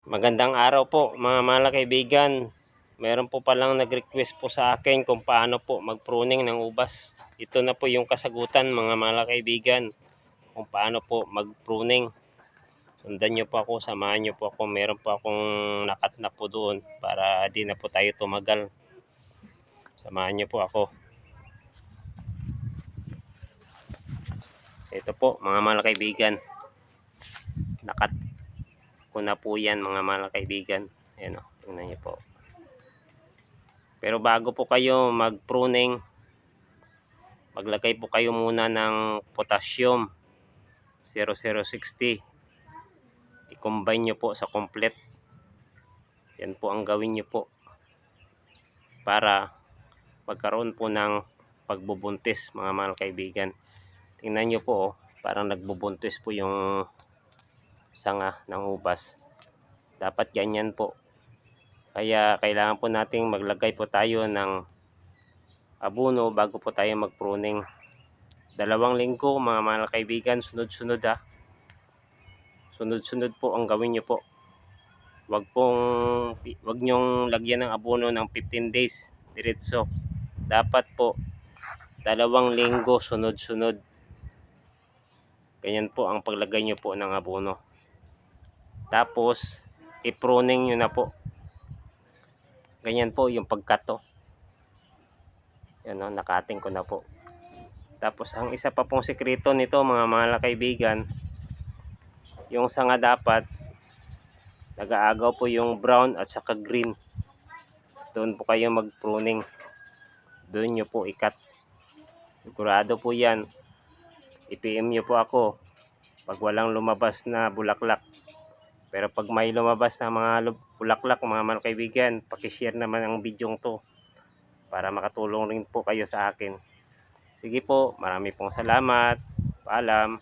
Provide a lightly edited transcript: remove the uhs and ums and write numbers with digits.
Magandang araw po mga mahal kaibigan. Meron po palang nag-request po sa akin kung paano po mag-pruning ng ubas. Ito na po yung kasagutan mga mahal kaibigan kung paano po mag-pruning. Sundan nyo po ako, samahan nyo po ako. Meron po akong nakat na po doon para di na po tayo tumagal. Samahan nyo po ako. Ito po mga mahal kaibigan. Nakat ko na po yan mga mahal kaibigan. Ayan o, tingnan nyo po. Pero bago po kayo mag-pruning, maglagay po kayo muna ng potassium 0060. I-combine nyo po sa complete. Yan po ang gawin nyo po para magkaroon po ng pagbubuntis mga mahal kaibigan. Tingnan nyo po, parang nagbubuntis po yung sanga ng ubas. Dapat ganyan po. Kaya kailangan po nating maglagay po tayo ng abono bago po tayo mag-pruning. 2 linggo mga mahal kaibigan, sunod-sunod ha. Sunod-sunod po ang gawin nyo po. Wag nyong lagyan ng abono ng 15 days diretso. Dapat po 2 linggo sunod-sunod. Ganyan po ang paglagay nyo po ng abono. Tapos i-pruning nyo na po. Ganyan po yung pagkato. Yan o, nakating ko na po. Tapos ang isa pa pong sekreto nito mga mahal kaibigan, yung sanga dapat nag-aagaw po yung brown at saka green. Doon po kayo mag-pruning. Doon nyo po ikat. Sigurado po yan. I-PM nyo po ako pag walang lumabas na bulaklak. Pero pag may lumabas na mga bulaklak mga mahal kaibigan, pakishare naman ang video to para makatulong rin po kayo sa akin. Sige po, marami pong salamat. Paalam.